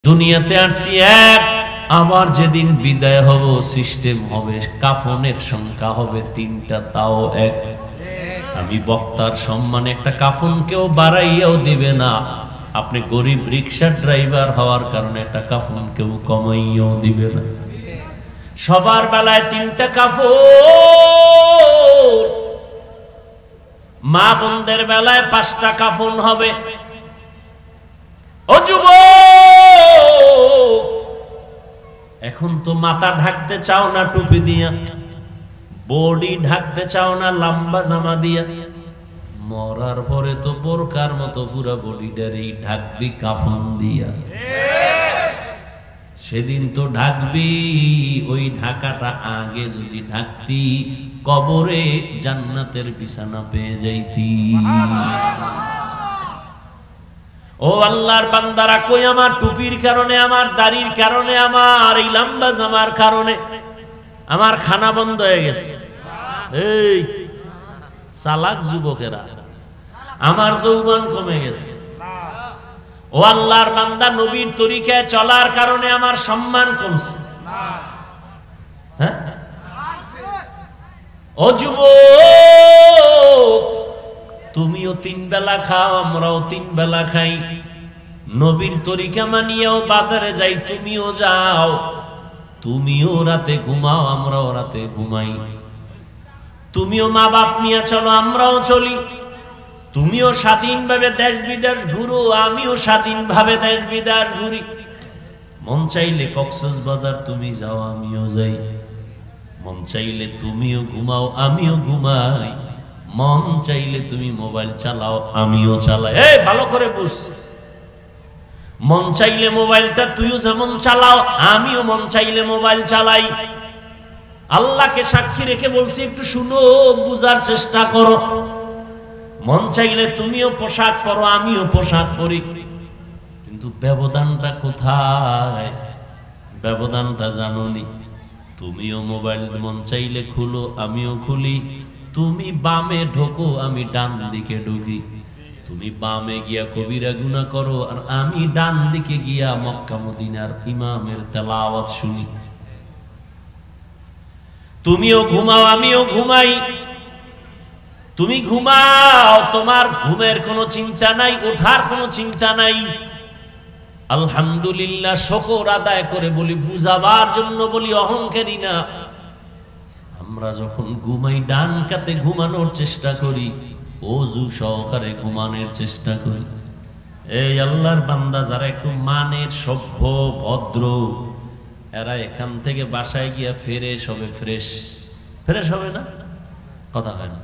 দুনিয়াতে আসছি এক, আবার যেদিন বিদায় হব সিস্টেম হবে, কাফনের সংখ্যা হবে 3টা, তাও এক। আমি বক্তার সম্মানে একটা কাফন কেউ বাড়াইয়াও দিবে না। আপনি গরিব রিক্সা ড্রাইভার হওয়ার কারণে একটা কাফন কেউ কমাইয়াও দিবে না। সবার বেলায় 3টা কাফন, মা বোনদের বেলায় 5টা কাফন হবে। ও যুবক, এখন তো মাথা ঢাকতে চাও না টুপি দিয়া, বডি ঢাকতে চাও না লম্বা জামা দিয়া, মরার পরে তো বোরকার মতো পুরা বডিটারই ঢাকবি কাফন দিয়া। সেদিন তো ঢাকবি, ওই ঢাকাটা আগে যদি ঢাকতি কবরে জান্নাতের বিছানা পেয়ে যাইতি। ও আল্লাহর বান্দারা, কই আমার টুপির কারণে, আমার দাড়ির কারণে, আমার এই লম্বা জামার কারণে আমার খানা বন্ধ হয়ে গেছে। এই চালাক যুবকেরা, আমার যৌবন কমে গেছে। ও আল্লাহর বান্দা, নবীর তরিকায় চলার কারণে আমার সম্মান কমছে। হ্যাঁ, ও যুবক, তুমিও 3 বেলা খাও, আমরাও 3 বেলা খাই। নবীর তরিকা মানিয়েও বাজারে যাই, তুমিও যাও। তুমিও রাতে ঘুমাও, আমরাও রাতে ঘুমাই। তুমিও মা বাপ নিয়ে চলো, আমরাও চলি। তুমিও স্বাধীনভাবে দেশ বিদেশ ঘুরো, আমিও স্বাধীনভাবে দেশ বিদেশ ঘুরি। মন চাইলে কক্সবাজার তুমি যাও, আমিও যাই। মন চাইলে তুমিও ঘুমাও, আমিও ঘুমাই। মন চাইলে তুমি মোবাইল চালাও, আমিও চালাই। এই ভালো করে বুঝ, মন চাইলে মোবাইলটা তুইও যেমন চালাও, আমিও মন চাইলে মোবাইল চালাই। আল্লাহকে সাক্ষী রেখে বলছি, একটু শুনো, বুঝার চেষ্টা করো। মন চাইলে তুমিও পোশাক পরো, আমিও পোশাক পরি, কিন্তু ব্যবধানটা কোথায়? ব্যবধানটা জানোনি? তুমিও মোবাইল মন চাইলে খুলো, আমিও খুলি। তুমি বামে ঢোকো, আমি ডান দিকে ঢুকি। তুমি বামে গিয়া কবিরা গুনাহ করো, আর আমি ডান দিকে গিয়া মক্কা মদিনার ইমামের তেলাওয়াত শুনি। তুমিও ঘুমাও, আমিও ঘুমাই। তুমি ঘুমাও, তোমার ঘুমের কোনো চিন্তা নাই, ওঠার কোনো চিন্তা নাই। আলহামদুলিল্লাহ, শুকর আদায় করে বলি, বুঝাবার জন্য বলি, অহংকারী না। আমরা যখন ঘুমাই, ডান কাতে ঘুমানোর চেষ্টা করি, ওযু সহকারে ঘুমানোর চেষ্টা করি। এই আল্লাহর বান্দা যারা একটু মানের, সভ্য, ভদ্র, এরা এখান থেকে বাসায় গিয়া ফ্রেশ হবে। ফ্রেশ হবে না? কথা হয় না?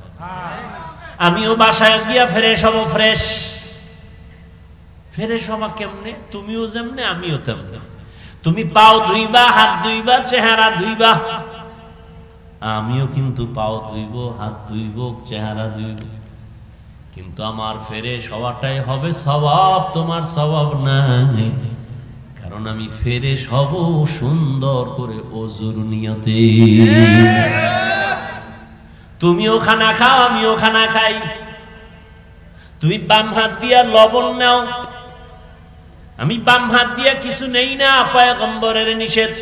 আমিও বাসায় গিয়া ফ্রেশ হব। ফ্রেশ হবা কেমনে? তুমিও যেমনে, আমিও তেমনে। তুমি পাও ধুইবা, হাত ধুইবা, চেহারা ধুইবা। আমিও কিন্তু পাও ধুইব, হাত ধুইব, চেহারা ধুইব, কিন্তু আমার ফ্রেশ হওয়াটাই হবে সওয়াব, তোমার সওয়াব নাই। কারণ আমি ফ্রেশ হব সুন্দর করে ওযুর নিয়তে। তুমিও খানা খাও, আমিও খানা খাই। তুমি বাম হাত দিয়া লবণ নাও, আমি বাম হাত দিয়া কিছু নেই না, পয়গম্বরের নিষেধ।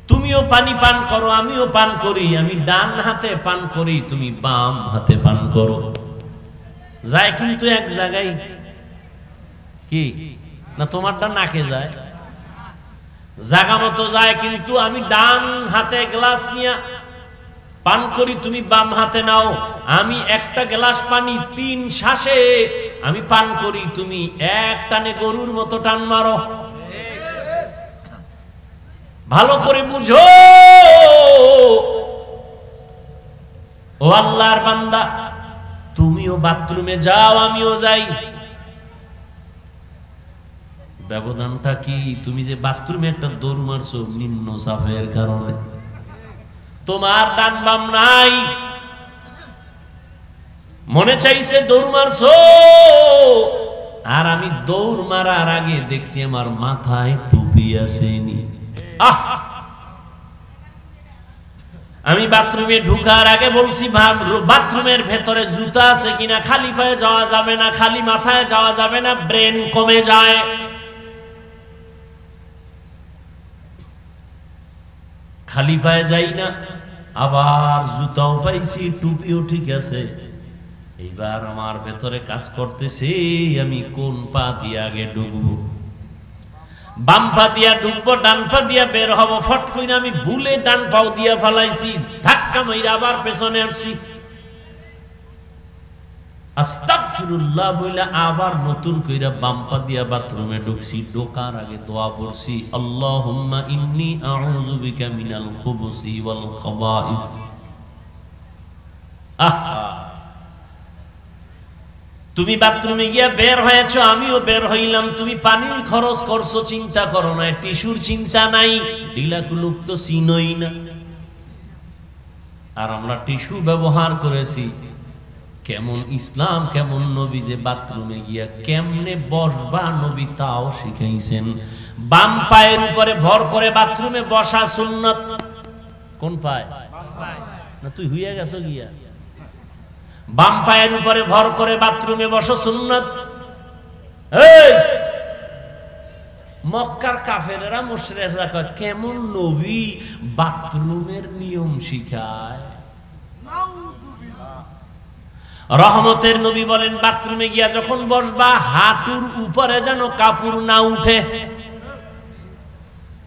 তুমিও পানি পান করো, আমিও পান করি। আমি ডান হাতে পান করি, তুমি বাম হাতে পান করো। যায় কিন্তু এক জায়গায়, কি না? তোমারটা নাকে যায়, জায়গা মতো যায়, কিন্তু আমি ডান হাতে গ্লাস নিয়ে পান করি, তুমি বাম হাতে নাও। আমি একটা গ্লাস পানি 3 শ্বাসে আমি পান করি, তুমি এক টানে গরুর মতো টান মারো। ভালো করে বুঝো ও আল্লাহর বান্দা, তুমিও বাথরুমে যাও, আমিও যাই। ব্যবধানটা কি? তুমি যে বাথরুমে একটা দৌড় মারছো নিম্ন সাফের কারণে, তোমার ডান বাম নাই। মনে চাইছে দৌড় মারছো, আর আমি দৌড় মারার আগে দেখছি আমার মাথায় টুপি আসেনি। আমি বাথরুমে ঢুকার আগে বলছি, বাথরুমের ভেতরে জুতা আছে কিনা, খালি পায়ে যাওয়া যাবে না, খালি মাথায় যাওয়া যাবে না, ব্রেন কমে যায়। খালি পায়ে যাই না, আবার জুতাও পাইছি, টুপিও ঠিক আছে। এইবার আমার ভেতরে কাজ করতেছে, আমি কোন পা দিয়ে আগে ঢুকবো। বাম পা দিয়া ঢুকবো, ডান পা দিয়া বের হব। ফট কইরা আমি ভুলে ডান পাও দিয়া ফালাইছি, ধাক্কা মাইরা আবার পেছনে আসছি। আস্তাগফিরুল্লাহ বইলা আবার নতুন কইরা বাম পা দিয়া বাথরুমে ঢুকছি। ঢোকার আগে দোয়া পড়ছি, আল্লাহুম্মা ইন্নী আউযু বিকা মিনাল খুবুসি ওয়াল খাবাইস। আহা, তুমি বাথরুমে গিয়া বের হয়েছো, আমিও বের হইলাম। তুমি পানির খরচ করছো, চিন্তা করো না, টিস্যুর চিন্তা নাই, ঢিলা কুলুক তো চিনই না। আর আমরা টিস্যু ব্যবহার করেছি। কেমন ইসলাম, কেমন নবী যে বাথরুমে গিয়া কেমনে বসবা নবী তাও শিখাইছেন। বাম পায়ের উপরে ভর করে বাথরুমে বসা সুন্নাত। কোন পায়? না তুই হইয়া গেছো গিয়া। বাম পায়ের উপরে ভর করে বাথরুমে বসো সুন্নাত। এই মক্কার কাফেরেরা মুশরিকরা কয় কেমন নবী বাথরুমের নিয়ম শিখায়। রহমতের নবী বলেন বাথরুমে গিয়া যখন বসবা হাঁটুর উপরে যেন কাপড় না উঠে।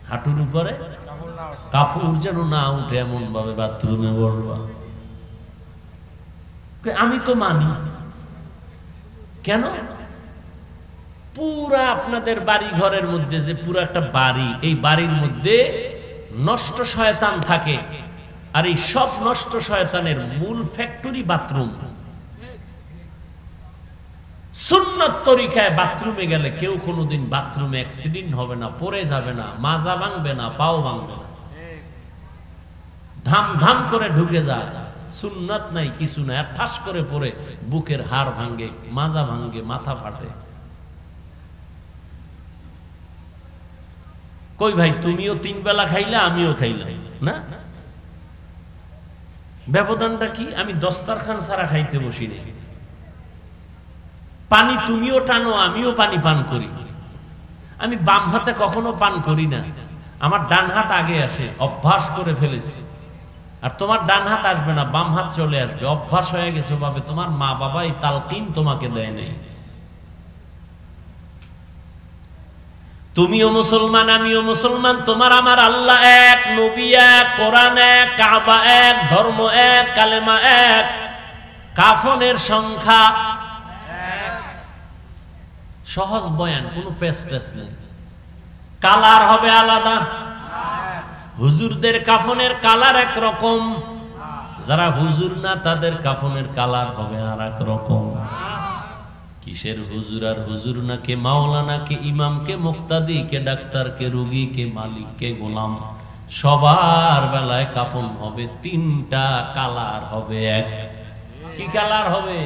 হাঁটুর উপরে কাপড় যেন না উঠে, এমন ভাবে বাথরুমে বসবা। আমি তো মানি। কেন? পুরা আপনাদের বাড়ি ঘরের মধ্যে যে পুরো একটা বাড়ি, এই বাড়ির মধ্যে নষ্ট শয়তান থাকে, আর এই সব নষ্ট শয়তানের মূল ফ্যাক্টরি বাথরুম। সুন্নত তরিকায় বাথরুমে গেলে কেউ কোনোদিন বাথরুমে অ্যাক্সিডেন্ট হবে না, পড়ে যাবে না, মাজা ভাঙবে না, পাও ভাঙবে না, ধাম ধাম করে ঢুকে যায়। সুন্নত নাই, কিছু নাই, আর ঠাস করে পড়ে বুকের হাড় ভাঙে, মাজা ভাঙে, মাথা ফাটে। কই ভাই, তুমিও 3 বেলা খাইলা, আমিও খাইলাম না, ব্যবধানটা কি? আমি দস্তরখান ছাড়া খাইতে বসি না। পানি তুমিও টানো, আমিও পানি পান করি। আমি বাম হাতে কখনো পান করি না, আমার ডান হাত আগে আসে, অভ্যাস করে ফেলেছি। আর তোমার ডান হাত আসবে না, বাম হাত চলে আসবে, অভ্যাস হয়ে গেছে ভাবে। তোমার মা বাবা এই তালকিন তোমাকে দেয় নাই। তুমিও মুসলমান, আমিও মুসলমান, তোমার আমার আল্লাহ এক, নবী এক, কোরআন এক, কাবা এক, ধর্ম এক, কালেমা এক, কাফনের সংখ্যা সহজ বয়ান, কোনো পেস্টেস নেই। কালার হবে আলাদা। হুজুরদের কাফনের কালার এক রকম, যারা হুজুর না তাদের কাফনের কালার হবে আর এক রকম। কিসের হুজুর আর হুজুর না, কে মাওলানা, কে ইমাম, কে মুক্তাদি, কে ডাক্তার, কে রোগী, কে মালিক, কে গোলাম, সবার বেলায় কাফন হবে 3টা, কালার হবে এক। কি কালার হবে?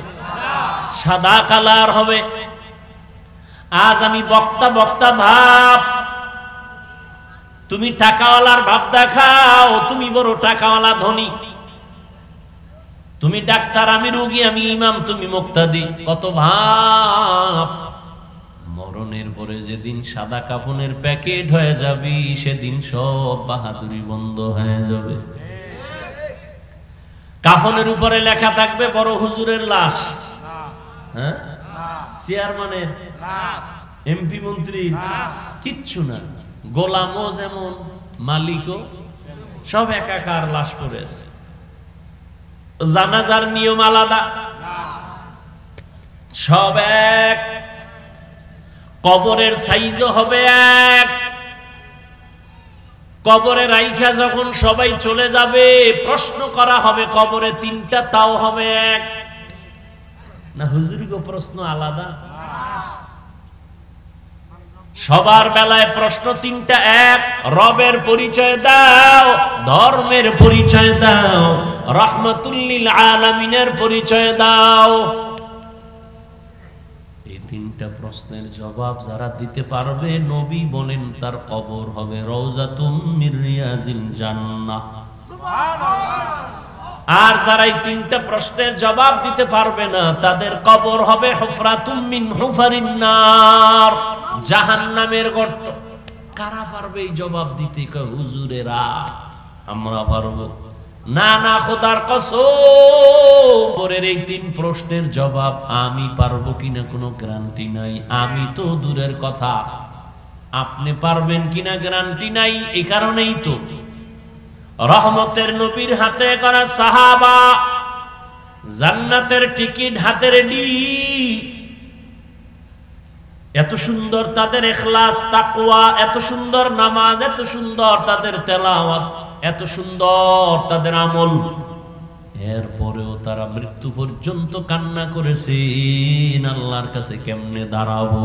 সাদা কালার হবে। আজ আমি বক্তা বক্তা ভাব, তুমি টাকাওয়ালার ভাব দেখাও, তুমি বড় টাকাওয়ালা ধনী। তুমি ডাক্তার, আমি রোগী, আমি ইমাম, তুমি মুক্তাদি, কত ভাব। মরণের পরে যেদিন সাদা কাফনের প্যাকেট হয়ে যাবি, সেদিন সব বাহাদুরি বন্ধ হয়ে যাবে। কাফনের উপরে লেখা থাকবে বড় হুজুরের লাশ, হ্যাঁ, চেয়ারম্যানের, এমপি মন্ত্রী, কিচ্ছু না। গোলামও যেমন, মালিকও, সব একাকার লাশ পড়ে আছে। জানাজার নিয়ম আলাদা, সব এক। কবরের সাইজও হবে এক। কবরে রাইখা যখন সবাই চলে যাবে, প্রশ্ন করা হবে কবরে 3টা, তাও হবে এক। না হুজুরিগো প্রশ্ন আলাদা? সবার বেলায় প্রশ্ন 3টা এক। রবের পরিচয় দাও, ধর্মের পরিচয় দাও, রাহমাতুল লিল আলামিনের পরিচয় দাও। এই 3টা প্রশ্নের জবাব যারা দিতে পারবে, নবী বলেন তার কবর হবে রওজাতুম মির রিয়াজিল জান্নাহ। সুবহানাল্লাহ। আর যারা এই 3টা প্রশ্নের জবাব দিতে পারবে না, তাদের কবর হবে হুফরাতুম মিন হুফারিন নার, জাহান্নামের গর্ত। কারা পারবে এই জবাব দিতে? কয় হুজুরেরা। আমরা পারবো না? না, খোদার কসম, পরের এই 3 প্রশ্নের জবাব আমি পারবো কিনা কোনো গ্যারান্টি নাই। আমি তো দূরের কথা, আপনি পারবেন কিনা গ্যারান্টি নাই। এই কারণেই তো রহমতের নবীর হাতে করা সাহাবা জান্নাতের টিকিট হাতে রেডি। এত সুন্দর তাদের ইখলাস তাকওয়া, এত সুন্দর নামাজ, এত সুন্দর তাদের তেলাওয়াত, এত সুন্দর তাদের আমল, এরপরেও তারা মৃত্যু পর্যন্ত কান্না করেছেন আল্লাহর কাছে কেমনে দাঁড়াবো।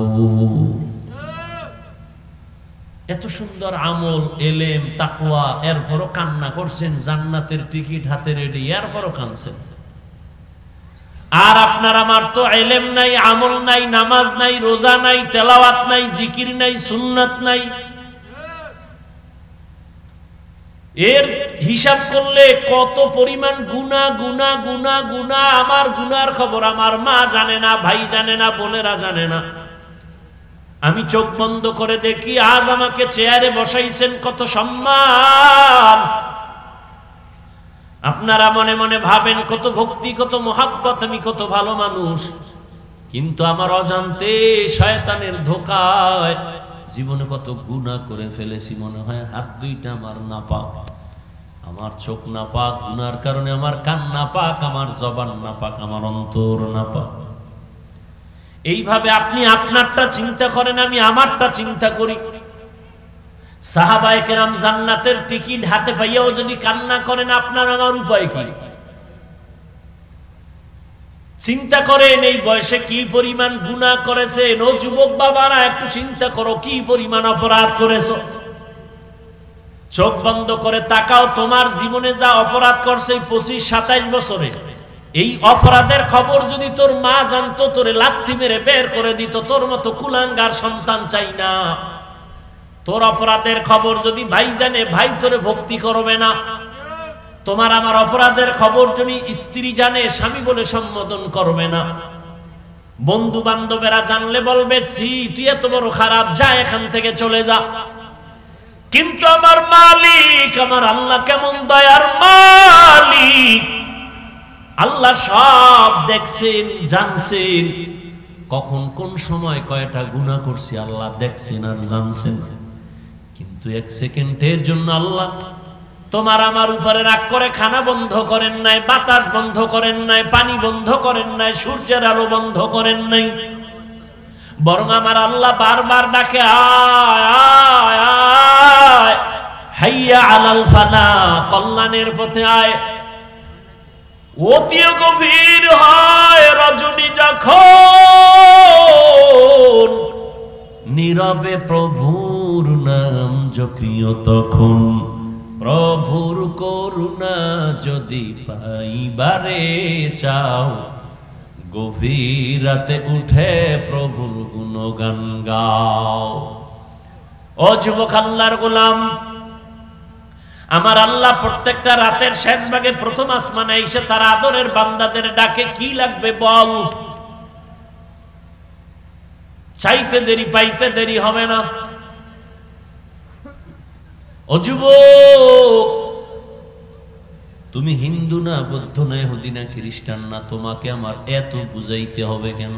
এত সুন্দর আমল, এলেম, তাকওয়া, এরপরও কান্না করছেন, জান্নাতের টিকিট হাতে রেডি, এরপরও কাঁদছেন। আর আপনার আমার তো এলেম নাই, আমল নাই, নামাজ নাই, রোজা নাই, তেলাওয়াত নাই, জিকির নাই, সুন্নাত নাই। এর হিসাব করলে কত পরিমাণ গুনাহ গুনাহ গুনাহ গুনাহ। আমার গুনার খবর আমার মা জানে না, ভাই জানে না, বোনেরা জানে না। আমি চোখ বন্ধ করে দেখি আজ আমাকে চেয়ারে বসাইছেন, কত সম্মান। আপনারা মনে মনে ভাবেন কত ভক্তি, কত মোহাব্বত, আমি কত ভালো মানুষ। কিন্তু আমার অজান্তে শয়তানের ধোঁকায় জীবনে কত গুনাহ করে ফেলেছি। মনে হয় হাত দুইটা আমার নাপাক, আমার চোখ নাপাক, গুনার কারণে আমার কান নাপাক, আমার জবান নাপাক, আমার অন্তর নাপাক। এইভাবে আপনি আপনারটা চিন্তা করেন, আমি আমারটা চিন্তা করি। সাহাবায়ে কেরাম জান্নাতের টিকিট হাতে পাইয়াও যদি কান্না করেন, আপনার আমার উপায় কি? চিন্তা করেন এই বয়সে কি পরিমাণ গুনাহ করেছেন। ও যুবক বাবারা, একটু চিন্তা করো কি পরিমাণ অপরাধ করেছো। চোখ বন্ধ করে তাকাও, তোমার জীবনে যা অপরাধ করছে 25-27 বছরে, এই অপরাধের খবর যদি তোর মা জানতো, তোরে লাথি মেরে বের করে দিত। তোর মতো কুলাঙ্গার সন্তান চাই না। তোর অপরাধের খবর যদি ভাই জানে, ভাই তোরে ভক্তি করবে না। তোমার আমার অপরাধের খবর যদি স্ত্রী জানে, স্বামী বলে সম্বোধন করবে না। বন্ধু বান্ধবেরা জানলে বলবে, ছি তুই এত বড় খারাপ, যা এখান থেকে চলে যা। কিন্তু আমার মালিক, আমার আল্লাহ কেমন দয়ার মালিক। আল্লাহ সব দেখছেন, জানছেন। কখন কোন সময় কয়টা গুনাহ করছি আল্লাহ দেখছেন আর জানছেন। কিন্তু 1 সেকেন্ডের জন্য আল্লাহ তোমার আমার উপরে রাগ করে খানা বন্ধ করেন নাই, বাতাস বন্ধ করেন নাই, পানি বন্ধ করেন নাই, সূর্যের আলো বন্ধ করেন নাই। বরং আমার আল্লাহ বারবার ডাকে, আয় আয় আয়, হাইয়া আলাল ফালা, কল্যাণের পথে আয়। অতি গভীর হয় রজনী যখন, নীরবে প্রভুর নাম জপিও তখন। প্রভুর করুণা যদি পাইবারে চাও, গভীর রাতে উঠে প্রভুর গুণগান গাও। ও যুবক আল্লাহর গোলাম, আমার আল্লাহ প্রত্যেকটা রাতের শেষ ভাগে প্রথম আসমানে এসে তার আদরের বান্দাদের ডাকে, কি লাগবে বল। চাইতে দেরি পাইতে দেরি হবে না। ও যুবক, তুমি হিন্দু না, বৌদ্ধ না, ইহুদি না, খ্রিস্টান না, তোমাকে আমার এত বুঝাইতে হবে কেন?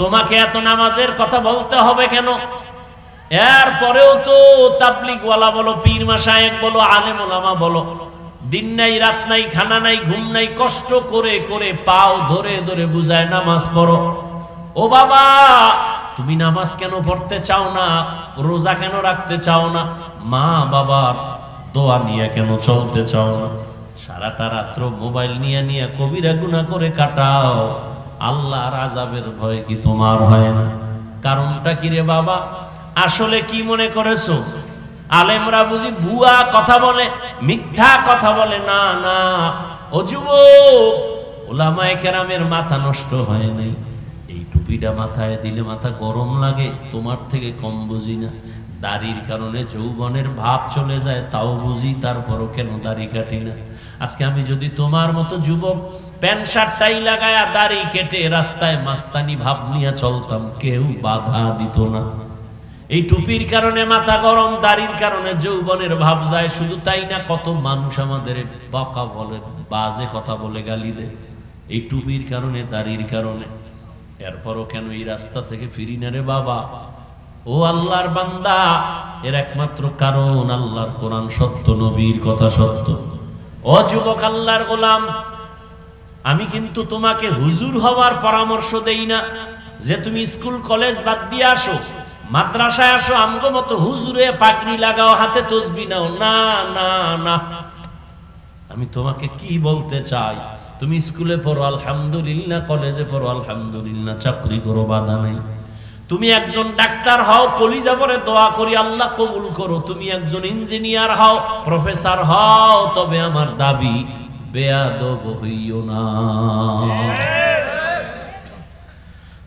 তোমাকে এত নামাজের কথা বলতে হবে কেন? এরপরেও তো তাবলীগ ওয়ালা বলো, পীর মাশায়েখ বলো, আলেম ওলামা বলো, দিন নাই রাত নাই, খানা নাই ঘুম নাই, কষ্ট করে করে পাও ধরে ধরে বুঝায় নামাজ পড়ো। ও বাবা, তুমি নামাজ কেন পড়তে চাও না? রোজা কেন রাখতে চাও না? মা বাবার দোয়া নিয়ে কেন চলতে চাও না? সারাটা রাত্র মোবাইল নিয়ে নিয়ে কবিরা গুনাহ করে কাটাও। আল্লাহর আযাবের ভয় কি তোমার হয় না? কারণটা কি রে বাবা? আসলে কি মনে করেছো আলেমরা বুঝি ভুয়া কথা বলে, মিথ্যা কথা বলে? না না, ও যুবক, উলামায়ে কেরামের মাথা নষ্ট হয় নাই। এই টুপিটা মাথায় দিলে মাথা গরম লাগে, তোমার থেকে কম বুঝি না। দাড়ির কারণে যৌবনের ভাব চলে যায়, তাও বুঝি, তারপরও কেন দাড়ি কাটি না? আজকে আমি যদি তোমার মতো যুবক প্যান্ট শার্ট টাই লাগায়া দাড়ি কেটে রাস্তায় মাস্তানি ভাব নিয়ে চলতাম, কেউ বাধা দিত না। এই টুপির কারণে মাথা গরম, দাড়ির কারণে যৌবনের ভাব যায়। শুধু তাই না, কত মানুষ আমাদের বকা বলে, বাজে কথা বলে, গালি দেয় এই টুপির কারণে, দাড়ির কারণে। এরপরও কেন এই রাস্তা থেকে ফিরি না রে বাবা? ও আল্লাহর বান্দা, এর একমাত্র কারণ আল্লাহর কোরআন সত্য, নবীর কথা সত্য। ও যুবক, আল্লাহর গোলাম, আমি কিন্তু তোমাকে হুজুর হওয়ার পরামর্শ দেই না যে তুমি স্কুল কলেজ বাদ দিয়ে আসো, মাদ্রাসায় আসো, আমগো মতো হুজুরে পাগড়ি লাগাও, হাতে তসবিহ নাও। না না না, আমি তোমাকে কি বলতে চাই, তুমি স্কুলে পড়ো আলহামদুলিল্লাহ, কলেজে পড়ো আলহামদুলিল্লাহ, চাকরি করো, বাধা নাই। তুমি একজন ডাক্তার হও, কলিজা ভরে দোয়া করি আল্লাহ কবুল করো। তুমি একজন ইঞ্জিনিয়ার হও, প্রফেসর হও, তবে আমার দাবি বেয়াদব হইও না।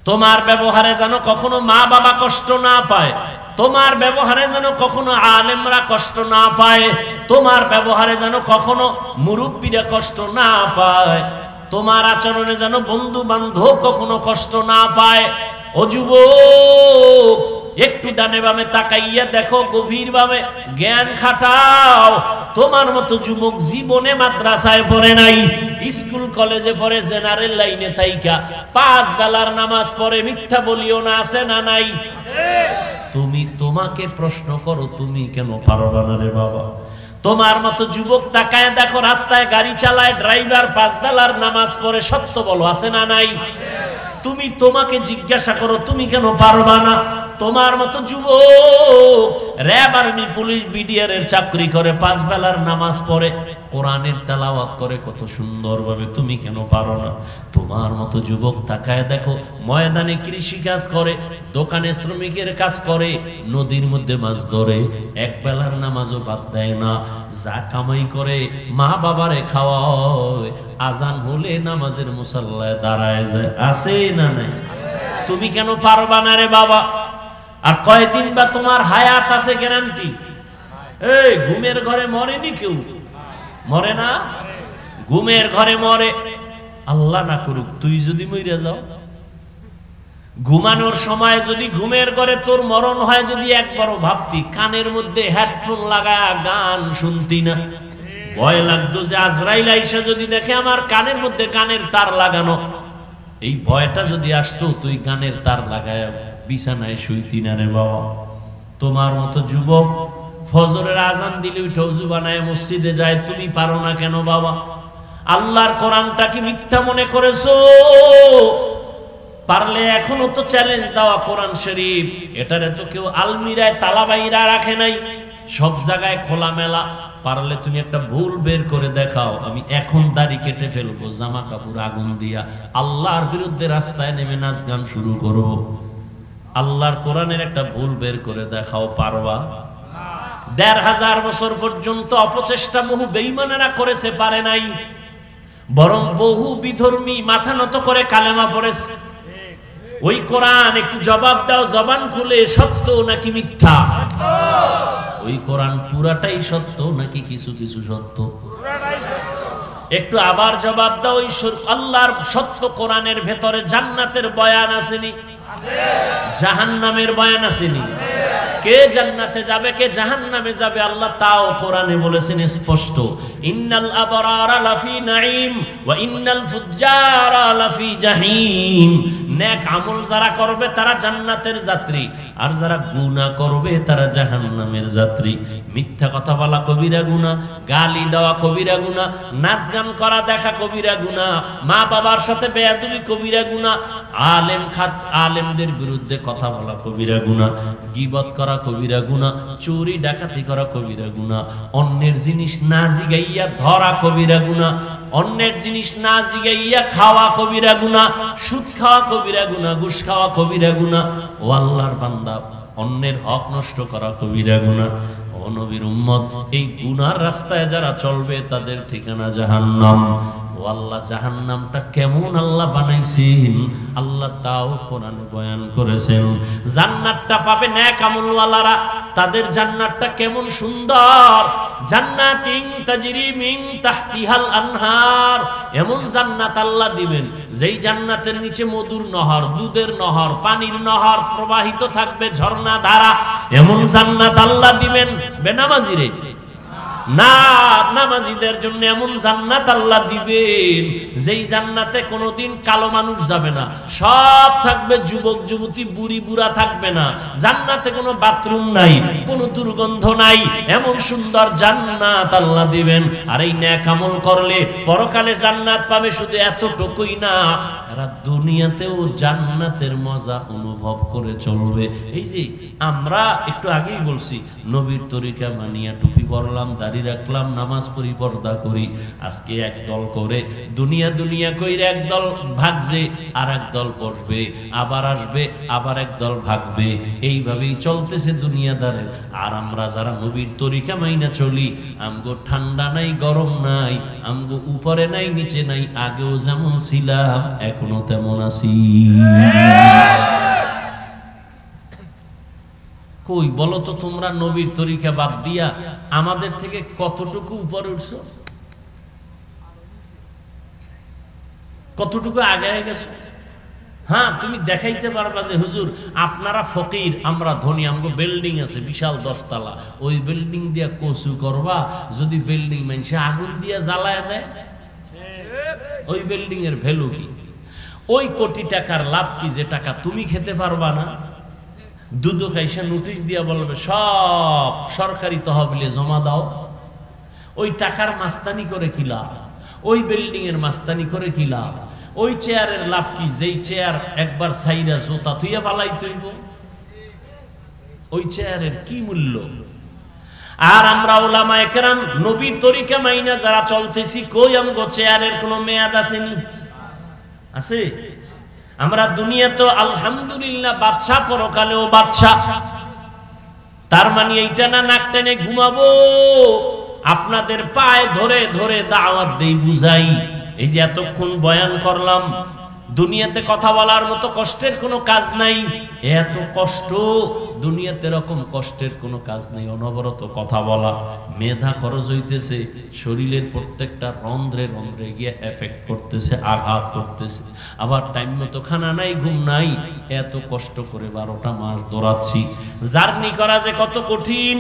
তোমার ব্যবহারে যেন কখনো মা বাবা কষ্ট না পায়, তোমার ব্যবহারে যেন কখনো আলেমরা কষ্ট না পায়, তোমার ব্যবহারে যেন কখনো মুরব্বীরা কষ্ট না পায়, তোমার আচরণে যেন বন্ধু বান্ধব কখনো কষ্ট না পায়। ও যুবক, একটু ডানে বামে তাকাইয়া দেখো, গভীরভাবে জ্ঞান খাটাও। তোমার মতো যুবক জীবনে মাদ্রাসায় পড়ে নাই, স্কুল কলেজে পড়ে, জেনারেল লাইনে থাইকা 5 বেলার নামাজ পড়ে, মিথ্যা বলিও না, আছে না নাই? তুমি তোমাকে প্রশ্ন করো, তুমি কেন পারবা না রে বাবা? তোমার মতো যুবক তাকায় দেখো, রাস্তায় গাড়ি চালায়, ড্রাইভার 5 বেলার নামাজ পড়ে, সত্য বলো, আছে না নাই? তুমি তোমাকে জিজ্ঞাসা করো, তুমি কেন পারবা না? তোমার মতো যুবক র‍্যাব, আর্মি, পুলিশ, বিডিআর এর চাকরি করে, 5 বেলার নামাজ পড়ে, কোরআনের তেলাওয়াত করে কত সুন্দরভাবে, তুমি কেন পারো না? তোমার মতো যুবক তাকায় দেখো, ময়দানে কৃষি কাজ করে, দোকানে শ্রমিকের কাজ করে, নদীর মধ্যে মাছ ধরে, 1 বেলার নামাজও বাদ দেয় না, যা কামাই করে মা বাবারে খাওয়ায়, আজান হলে নামাজের মুসাল্লায় দাঁড়ায় যায়, আছে না নাই? তুমি কেন পারবা না রে বাবা? আর কয়দিন বা তোমার হায়াত আছে গ্যারান্টি? এই ঘুমের ঘরে মরেনি কেউ, মরে না, ঘুমের ঘরে মরে। আল্লাহ না করুক তুই যদি মরে যাও, ঘুমানোর সময় যদি ঘুমের ঘরে তোর মরণ হয়, যদি একবারও ভাবতি, কানের মধ্যে হেডফোন লাগায় গান শুনতি না? ভয় লাগতো যে আজরাইল আইসা যদি দেখে আমার কানের মধ্যে গানের তার লাগানো, এই ভয়টা যদি আসতো, তুই গানের তার লাগায় বিছানায় শুইতি না রে বাবা? তোমার মতো যুবক ফজরের আজান দিলে উঠে ওযু বানায় মসজিদে যায়, তুমি পারো না কেন বাবা? আল্লাহর কোরআনটা কি মিথ্যা মনে করেছো? পারলে এখনো তো চ্যালেঞ্জ দাও, কোরআন শরীফ এটারে তো কেউ আলমিরায় তালা বাইরা রাখে নাই, সব জায়গায় খোলা মেলা। পারলে তুমি একটা ভুল বের করে দেখাও, আমি এখন দাড়ি কেটে ফেলবো, জামা কাপড় আগুন দিয়া আল্লাহর বিরুদ্ধে রাস্তায় নেমে নাচ গান শুরু করব। আল্লাহর কোরআনের একটা ভুল বের করে দেখাও, পারবা? ১৫০০ বছর পর্যন্ত অপচেষ্টা বহু বেঈমানেরা করেছে, পারে নাই, বরং বহু বিধর্মী মাথা নত করে কালেমা পড়েছে। ওই কোরআন একটু জবাব দাও, জবান খুলে, সত্য নাকি মিথ্যা? ওই কোরআন পুরাটাই সত্য নাকি কিছু কিছু সত্য? একটু আবার জবাব দাও, ওই আল্লাহর সত্য কোরআনের ভেতরে জান্নাতের বয়ান আসেনি, জাহান্নামের বয়ান আসেনি? কে জান্নাতে যাবে, কে জাহান্নামে যাবে, আল্লাহ তাও কোরআনে বলেছেন স্পষ্ট, ইন্নাল আবরারা লাফি নাঈম ওয়া ইন্নাল ফুজ্জারা লাফি জাহিম। নেক আমল যারা করবে তারা জান্নাতের যাত্রী, আর যারা গুনাহ করবে তারা জাহান্নামের যাত্রী। মিথ্যা কথা বলা কবিরা গুনাহ, গালি দেওয়া কবিরা গুনাহ, নাচ গান করা দেখা কবিরা গুনাহ, মা বাবার সাথে বেয়াদবি কবিরা গুনাহ, আলেমদের বিরুদ্ধে কথা বলা কবিরা গুনাহ, গীবত করা কবিরা গুনাহ, চুরি ডাকাতি করা কবিরা গুনাহ, অন্যের জিনিস না জিগাইয়া ধরা কবিরা গুনাহ, অন্যের জিনিস না জিগাইয়া খাওয়া কবিরা গুনাহ, সুদ খাওয়া কবিরা গুনাহ, ঘুষ খাওয়া কবিরা গুনাহ। ও আল্লাহর বান্দা, অন্যের হক নষ্ট করা কবিরা গুনাহ। ও নবীর উম্মত, এই গুনার রাস্তায় যারা চলবে তাদের ঠিকানা জাহান্নাম। ও ও আল্লাহ জাহান্নামটা কেমন আল্লাহ বানাইছেন আল্লাহ তাও কোরআনে বয়ান করেছেন। জান্নাতটা পাবে নেক আমলওয়ালারা, তাদের জান্নাতটা কেমন সুন্দর, জান্নাতিন তাজরি মিন তাহতিহাল আনহার, এমন জান্নাত আল্লাহ দিবেন যেই জান্নাতের নিচে মধুর নহর, দুধের নহর, পানির নহর প্রবাহিত থাকবে, ঝর্ণা ধারা, এমন জান্নাত আল্লাহ দিবেন। বেনামাজিরে না, নামাজীদের জন্য এমন জান্নাত আল্লাহ দিবেন যেই জান্নাতে কোনোদিন কালো মানুষ যাবে না, সব থাকবে যুবক যুবতী, বুড়ি বুড়া থাকবে না, জান্নাতে কোনো বাথরুম নাই, কোনো দুর্গন্ধ নাই, এমন সুন্দর জান্নাত আল্লাহ দিবেন। আর এই নেক আমল করলে পরকালে জান্নাত পাবে, শুধু এতটুকুই না, এরা দুনিয়াতেও জান্নাতের মজা অনুভব করে চলবে। এই যে আমরা একটু আগেই বলছি, নবীর তরিকা মানিয়া টুপি পরলাম, দাড়ি রাখলাম, নামাজ পড়ি, পর্দা করি, আজকে একদল করে দুনিয়া দুনিয়া কইরে একদল ভাগছে, আর একদল বসবে, আবার আসবে, আবার একদল ভাগবে, এইভাবেই চলতেছে দুনিয়াদারের। আর আমরা যারা নবীর তরিকা মাইনা চলি, আমগো ঠান্ডা নাই, গরম নাই, আমগো উপরে নাই, নিচে নাই, আগেও যেমন ছিলাম এখনো তেমন আছি। কই বলো তো তোমরা নবীর তরিকা বাদ দিয়া আমাদের থেকে কতটুকু উপরে উঠছো, কতটুকু আগে গেছো? হ্যাঁ, তুমি দেখাইতে পারবা যে হুজুর আপনারা ফকির, আমরা ধনী, আমগো বিল্ডিং আছে বিশাল 10 তলা, ওই বিল্ডিং দিয়া কচু করবা, যদি বিল্ডিং মানুষে আগুন দিয়া জ্বালায় দেয়, ওই বিল্ডিং এর ভ্যালু কি? ওই কোটি টাকার লাভ কি যে টাকা তুমি খেতে পারবা না? দুধ খাইসা নোটিশ দিয়া বলবে সব সরকারি তহবিলে জমা দাও। ওই টাকার মাস্তানি করে কি লাভ? ওই বিল্ডিং এর মাস্তানি করে কি লাভ? ওই চেয়ারের লাভ কি? যেই চেয়ার একবার ছাইরা জোতা থুইয়া বালাইতে হইব, ওই চেয়ারের কি মূল্য? আর আমরা উলামায়ে কেরাম নবীর তরিকা মাইনা যারা চলতেছি, কই আমগো চেয়ারের কোনো মেয়াদ আসেনি? আছে? আমরা দুনিয়া তো আলহামদুলিল্লাহ বাদশা, পরকালেও বাদশা। তার মানে এইটা না নাক টেনে ঘুমাবো, আপনাদের পায়ে ধরে ধরে দাওয়াত দেই, বুঝাই। এই যে এতক্ষণ বয়ান করলাম, দুনিয়াতে কথা বলার মতো কষ্টের কোনো কাজ নাই, এত কষ্ট দুনিয়াতে, এরকম কষ্টের কোনো কাজ নেই। অনবরত কথা বলা, মেধা খরচ হইতেছে, শরীরের প্রত্যেকটা রন্ধ্রে রন্ধ্রে গিয়ে এফেক্ট করতেছে, আঘাত করতেছে। আবার টাইম মতো খানা নাই, ঘুম নাই, এত কষ্ট করে 12টা মাস দৌড়াচ্ছি। জার্নি করা যে কত কঠিন।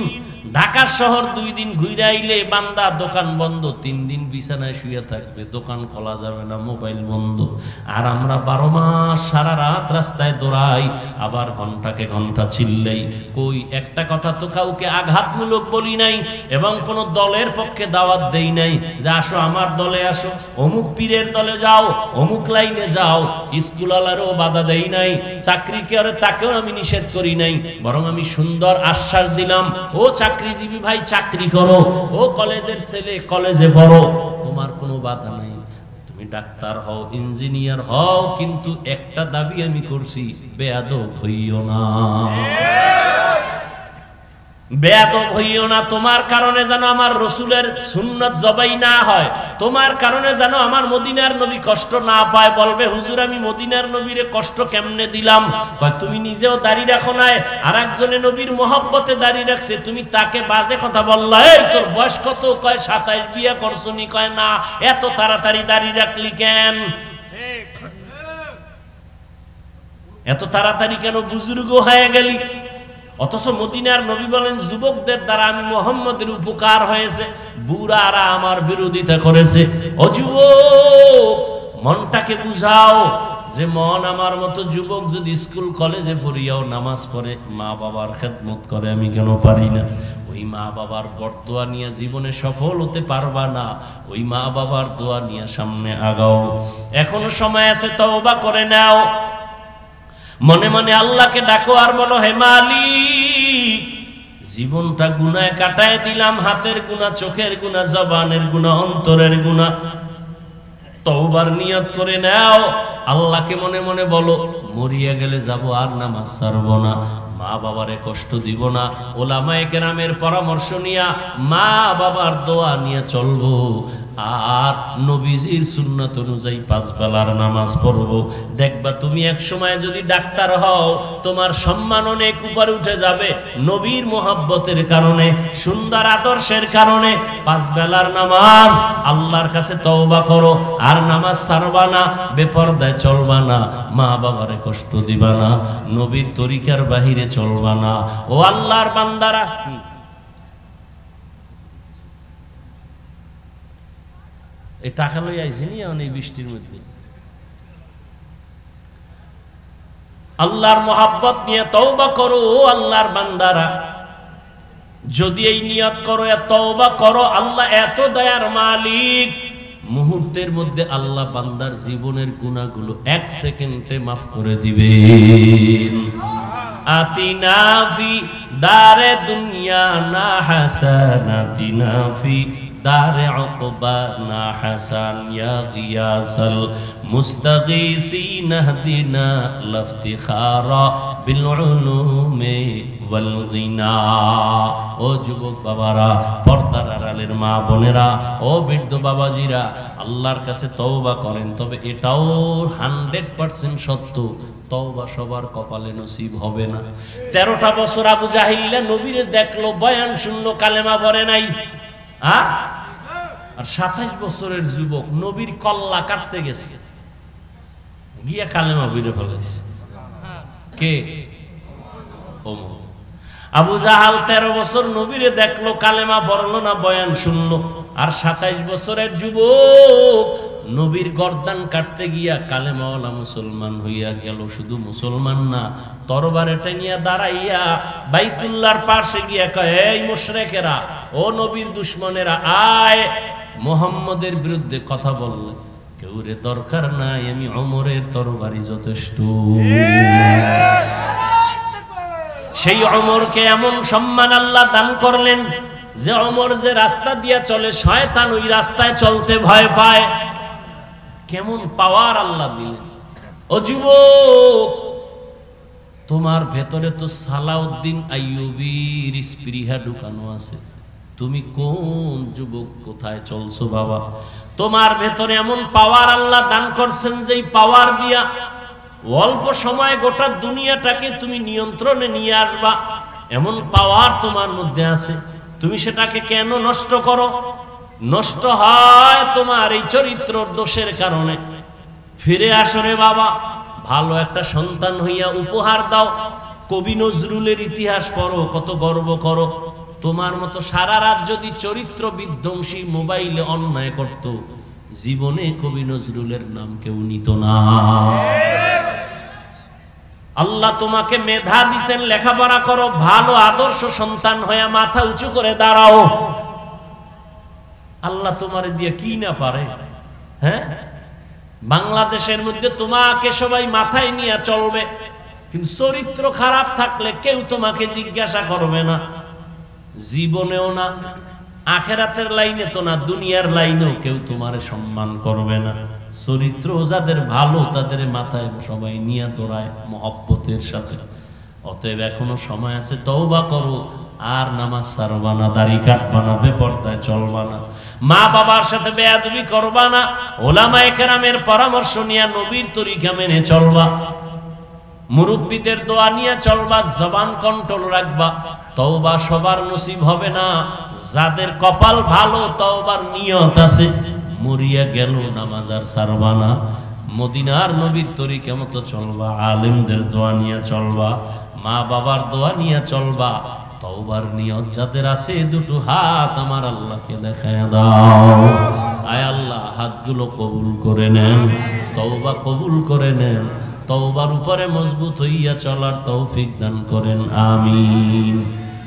ঢাকা শহর 2 দিন ঘুরে আইলে বান্দা দোকান বন্ধ, 3 দিন বিছানায় শুয়ে থাকবে, দোকান খোলা যাবে না, মোবাইল বন্ধ। আর আমরা 12 মাস সারা রাত রাস্তায় দৌড়াই, আবার ঘন্টাকে ঘন্টা চিল্লাই। কই একটা কথা তো কাউকে আঘাতমূলক বলি নাই, এবং কোন দলের পক্ষে দাওয়াত দেই নাই যে আসো আমার দলে আসো, অমুক পীরের দলে যাও, অমুক লাইনে যাও। স্কুলওয়ালারও বাধা দেই নাই, চাকরি করে তাকেও আমি নিষেধ করি নাই, বরং আমি সুন্দর আশ্বাস দিলাম, ও চাকরিজীবী ভাই চাকরি করো, ও কলেজের ছেলে কলেজে পড়ো, তোমার কোনো বাধা নাই, তুমি ডাক্তার হও, ইঞ্জিনিয়ার হও, কিন্তু একটা দাবি আমি করছি, বেয়াদব হইও না, বেয়াদব হইও না। তোমার কারণে যেন আমার রসুলের সুন্নত জবাই না হয়, তোমার কারণে যেন আমার মদিনার নবী কষ্ট না পায়। বলবে হুজুর আমি মদিনার নবীরে কষ্ট কেমনে দিলাম? কয় তুমি নিজেও দাড়ি রাখো নাই, আর একজনে নবীর মহব্বতে দাড়ি রাখছে, তুমি তাকে বাজে কথা বললা, এই তোর বয়স কত? কয় 27, বিয়ে করছনি? কয় না। এত তাড়াতাড়ি দাড়ি রাখলি কেন? এত তাড়াতাড়ি কেন বুজুর্গ হয়ে গেলি? অথচ মদিনার নবী বলেন যুবকদের দ্বারা আমি মুহাম্মদের উপকার হয়েছে, বুড়ারা আমার বিরোধিতা করেছে। ও যুবক, মনটাকে বুঝাও যে মন আমার মতো যুবক যদি স্কুল কলেজে পড়িয়াও নামাজ পড়ে, মা বাবার খেদমত করে, আমি কেন পারি না? ওই মা বাবার বরদোয়া নিয়ে জীবনে সফল হতে পারবা না, ওই মা বাবার দোয়া নিয়ে সামনে আগাও। এখনো সময় আছে, তওবা করে নাও, মনে মনে আল্লাহকে ডাকো আর বলো, হে মালিক, জীবনটা গুনায় কাটায় দিলাম, হাতের গুনাহ, চোখের গুনাহ, জবানের গুনাহ, অন্তরের গুনাহ। তওবার নিয়ত করে নাও, আল্লাহকে মনে মনে বলো, মরিয়া গেলে যাব আর নামাজ ছাড়বো না, মা বাবারে কষ্ট দিব না, ওলামায়ে কেরামের পরামর্শ নিয়া মা বাবার দোয়া নিয়ে চলবো। আর নবীজির সুন্নাত অনুযায়ী 5 বেলার নামাজ পড়ব। দেখবা তুমি এক সময় যদি ডাক্তার হও, তোমার সম্মান অনেক উপরে উঠে যাবে নবীর মোহাব্বতের কারণে, সুন্দর আদর্শের কারণে। 5 বেলার নামাজ, আল্লাহর কাছে তওবা করো, আর নামাজ ছাড়বা না, বেপরদায় চলবা না, মা বাবারে কষ্ট দিবা না, নবীর তরিকার বাহিরে চলবা না। ও আল্লাহর বান্দারা, এই টাকা লই আইছি নি এই বৃষ্টির মধ্যে। আল্লাহর মোহাব্বত নিয়ে তওবা করো। ও আল্লাহর বান্দারা, যদি এই নিয়ত করো, তওবা করো, আল্লাহ এত দয়ার মালিক, মুহূর্তের মধ্যে আল্লাহ বান্দার জীবনের গুনাহগুলো 1 সেকেন্ডে মাফ করে দিবেন। আতিনা ফি দারে দুনিয়া না হাসানাতিনা ফি দারে উকবা না হাসান ইয়া গিয়াসাল মুস্তাগীসিন হদিনা লাফতিখারা বিল উলুমি ওয়াল গিনা। ও যুবক বাবারা, পর্দার আড়ালের মা বোনেরা, ও বৃদ্ধ বাবাজিরা, আল্লাহর কাছে তওবা করেন। তবে এটাও 100% সত্য, তওবা সবার কপালে নসিব হবে না। 13টা বছর আবু জাহিল্লা নবীরে দেখলো, বয়ান শুনলো, কালেমা পড়ে নাই। আর 27 বছরের যুবক নবীর কল্লা কাটতে গেছে, গিয়া কালেমা পড়ে ফেলেছে। কে? ওমর। আবু জাহাল 13 বছর নবীরে দেখলো, কালেমা পড়লো না, বয়ান শুনলো। আর 27 বছরের যুবক নবীর গর্দান কাটতে গিয়া কালেমাওয়ালা মুসলমান হইয়া গেল। শুধু মুসলমান না, তরবারে টেনিয়া দাঁড়াইয়া বাইতুল্লাহর পাশে গিয়া কয়, এই মুশরিকেরা, ও নবীর দুশমনেরা, আয় মুহাম্মদের বিরুদ্ধে কথা বললে কেউরে দরকার নাই, আমি ওমরের তরবারি যথেষ্ট। সেই ওমরকে এমন সম্মান আল্লাহ দান করলেন যে ওমর যে রাস্তা দিয়া চলে, শয়তান ওই রাস্তায় চলতে ভয় পায়। কেমন পাওয়ার আল্লাহ দিলেন। ও যুবক, তোমার ভেতরে তো সালাউদ্দিন আইয়ুবীর স্পৃহা ঢুকানো আছে। তুমি কোন যুবক, কোথায় চলছো বাবা? তোমার ভেতরে এমন পাওয়ার আল্লাহ দান করছেন, যেই পাওয়ার দিয়া অল্প সময় গোটা দুনিয়াটাকে তুমি নিয়ন্ত্রণে নিয়ে আসবা, এমন পাওয়ার তোমার মধ্যে আছে। তুমি সেটাকে কেন নষ্ট করো? নষ্ট হয় তোমার এই চরিত্রর দোষের কারণে। ফিরে আসো রে বাবা, ভালো একটা সন্তান হইয়া উপহার দাও। কবি নজরুলের ইতিহাস পড়ো, কত গর্ব করো। তোমার মতো সারা রাত যদি চরিত্র বিধ্বংসী মোবাইলে অন্যায় করত, জীবনে কবি নজরুলের নাম কেউ নিত না। আল্লাহ তোমাকে মেধা দিছেন, লেখাপড়া করো, ভালো আদর্শ সন্তান হয়ে মাথা উঁচু করে দাঁড়াও। আল্লাহ তোমার দিয়ে কি না পারে? হ্যাঁ, বাংলাদেশের মধ্যে তোমাকে সবাই মাথায় নিয়ে চলবে, কিন্তু চরিত্র খারাপ থাকলে কেউ তোমাকে জিজ্ঞাসা করবে না, জীবনেও না, আখেরাতের লাইনে তো না, দুনিয়ার লাইনেও কেউ তোমারে সম্মান করবে না। চরিত্র যাদের ভালো, তাদের মাথায় সবাই নিয়ে দৌড়ায় মহব্বতের সাথে। অতএব এখনো সময় আছে, তওবা করো, আর নামাজ ছাড়বা না, দাড়ি কাটবা না, বেপরদায় চলবা না, মা বাবার সাথে বেয়াদবি করবা না, ওলামায়ে কেরামের পরামর্শ নিয়ে নবীর তরিকা মেনে চলবা, মুরব্বীদের দোয়া নিয়ে চলবা, জবান কন্ট্রোল রাখবা। তওবা সবার নসিব হবে না, যাদের কপাল ভালো, তওবার নিয়ত আছে, মরিয়া গেল নামাজ আর ছাড়বা না, মদিনার নবীর তরিকা মতো চলবা, আলেমদের দোয়া নিয়ে চলবা, মা বাবার দোয়া নিয়ে চলবা। তওবার নিয়ত যাদের আছে, দুটো হাত আমার আল্লাহকে দেখায় দাও। আয় আল্লাহ, হাতগুলো কবুল করে নেন, তওবা কবুল করে নেন, তওবার উপরে মজবুত হইয়া চলার তৌফিক দান করেন, আমিন।